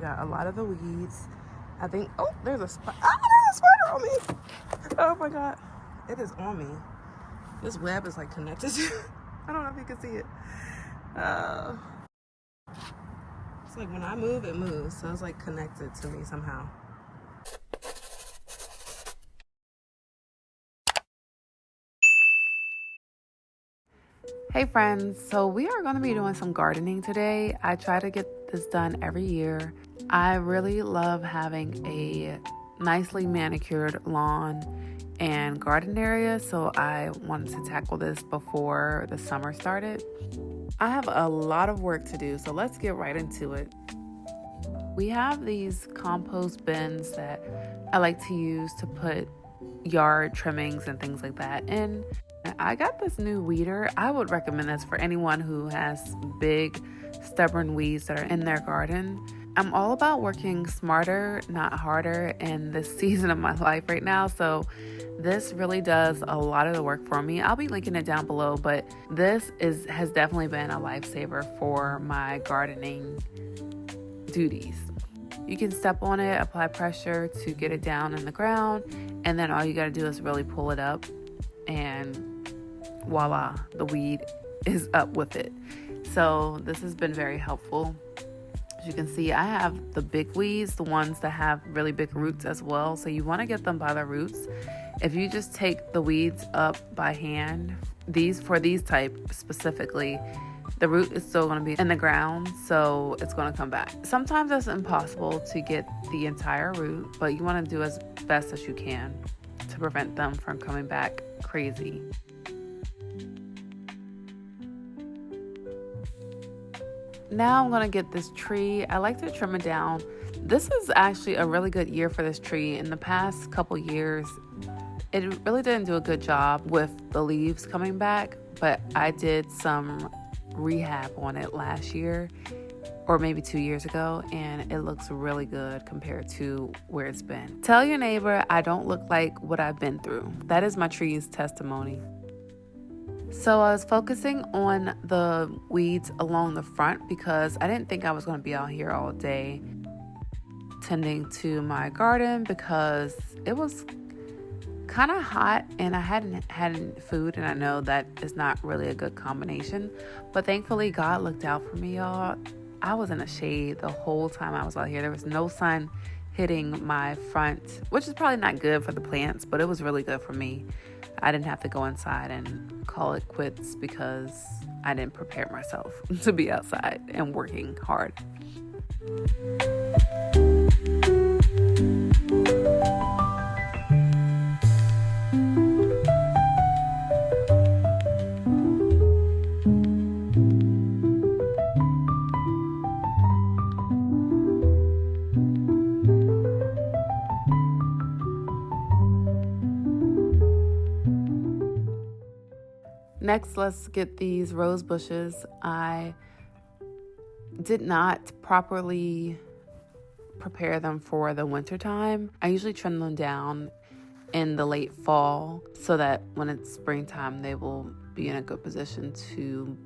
I got a lot of the weeds. I think, oh, there's a spider. Ah, there's a spider on me. Oh my God. It is on me. This web is like connected to, I don't know if you can see it. It's like when I move, it moves. So it's like connected to me somehow. Hey friends, so we are going to be doing some gardening today. I try to get this done every year. I really love having a nicely manicured lawn and garden area, so I wanted to tackle this before the summer started. I have a lot of work to do, so let's get right into it. We have these compost bins that I like to use to put yard trimmings and things like that in. I got this new weeder. I would recommend this for anyone who has big, stubborn weeds that are in their garden. I'm all about working smarter, not harder in this season of my life right now. So this really does a lot of the work for me. I'll be linking it down below, but this has definitely been a lifesaver for my gardening duties. You can step on it, apply pressure to get it down in the ground, and then all you got to do is really pull it up, and voila, the weed is up with it. So this has been very helpful. As you can see, I have the big weeds, the ones that have really big roots as well. So you want to get them by the roots. If you just take the weeds up by hand, for these type specifically, the root is still going to be in the ground, so it's going to come back. Sometimes it's impossible to get the entire root, but you want to do as best as you can to prevent them from coming back crazy. Now I'm going to get this tree. I like to trim it down. This is actually a really good year for this tree. In the past couple years, it really didn't do a good job with the leaves coming back, but I did some rehab on it last year or maybe 2 years ago, and it looks really good compared to where it's been. Tell your neighbor I don't look like what I've been through. That is my tree's testimony. So I was focusing on the weeds along the front because I didn't think I was going to be out here all day tending to my garden because it was kind of hot and I hadn't had food, and I know that is not really a good combination, but thankfully God looked out for me, y'all. I was in the shade the whole time I was out here. There was no sun hitting my front, which is probably not good for the plants, but it was really good for me. I didn't have to go inside and call it quits because I didn't prepare myself to be outside and working hard. Next, let's get these rose bushes. I did not properly prepare them for the winter time. I usually trim them down in the late fall so that when it's springtime, they will be in a good position to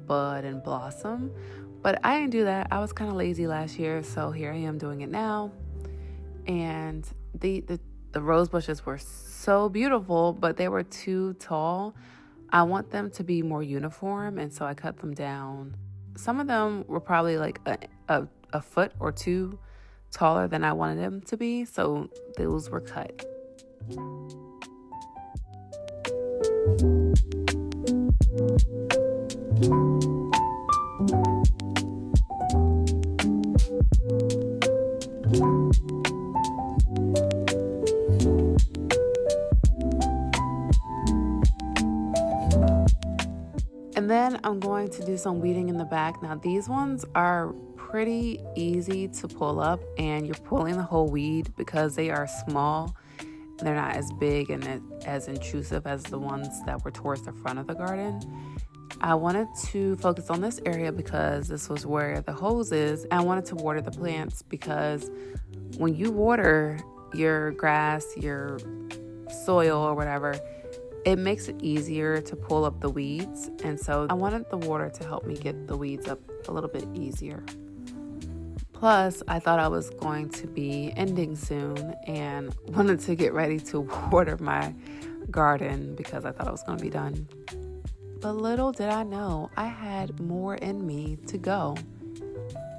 bud and blossom. But I didn't do that. I was kind of lazy last year, so here I am doing it now. And the rose bushes were so beautiful, but they were too tall. I want them to be more uniform, and so I cut them down. Some of them were probably like a foot or two taller than I wanted them to be, so those were cut. And then I'm going to do some weeding in the back. Now these ones are pretty easy to pull up, and you're pulling the whole weed because they are small. They're not as big and as intrusive as the ones that were towards the front of the garden. I wanted to focus on this area because this was where the hose is. And I wanted to water the plants because when you water your grass, your soil or whatever, it makes it easier to pull up the weeds. And so I wanted the water to help me get the weeds up a little bit easier. Plus, I thought I was going to be ending soon and wanted to get ready to water my garden because I thought I was going to be done. But little did I know, I had more in me to go.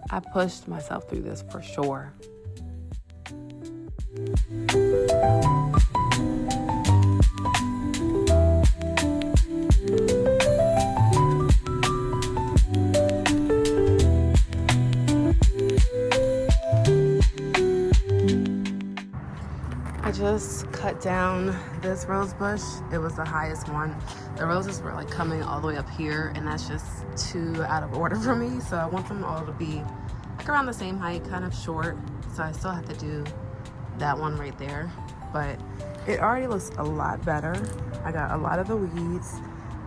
I pushed myself through this for sure. I just cut down this rose bush. It was the highest one. The roses were like coming all the way up here, and that's just too out of order for me. So I want them all to be like around the same height, kind of short. So I still have to do that one right there. But it already looks a lot better. I got a lot of the weeds.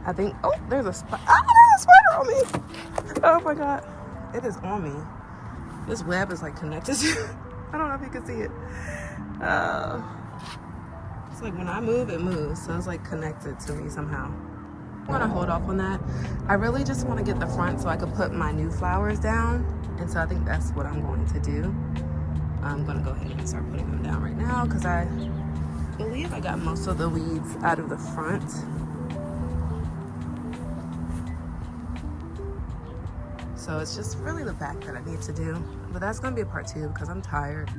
I think, oh, there's a spider. Ah, there's a spider on me. Oh my God. It is on me. This web is like connected. I don't know if you can see it. It's like when I move, it moves. So it's like connected to me somehow. I'm gonna hold off on that. I really just want to get the front so I can put my new flowers down. And so I think that's what I'm going to do. I'm gonna go ahead and start putting them down right now because I believe I got most of the weeds out of the front. So it's just really the back that I need to do. But that's gonna be a part 2 because I'm tired.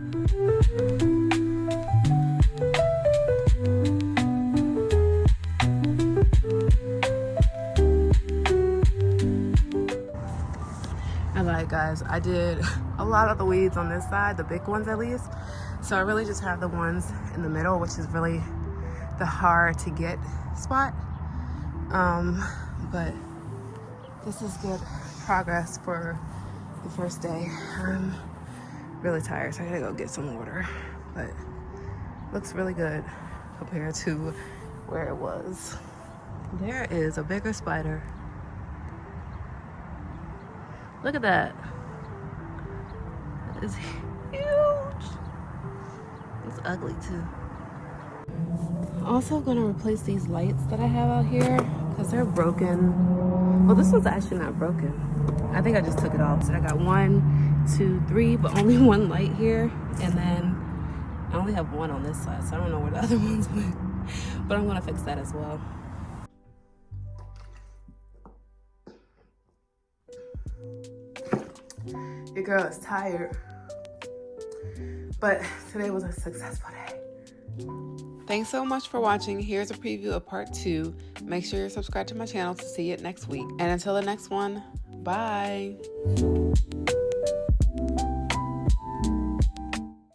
I lied, guys. I did a lot of the weeds on this side, the big ones at least. So I really just have the ones in the middle, which is really the hard to get spot. But this is good progress for the first day. I'm really tired, so I gotta go get some water. But looks really good compared to where it was. There is a bigger spider. Look at that. That is huge. It's ugly too. Also gonna replace these lights that I have out here because they're broken. Well, this one's actually not broken. I think I just took it off. So I got 1, 2, 3, but only one light here. And then I only have one on this side, so I don't know where the other ones went. But I'm gonna fix that as well. Your girl is tired, but today was a successful day. Thanks so much for watching. Here's a preview of part 2. Make sure you're subscribed to my channel to see it next week. And until the next one, bye.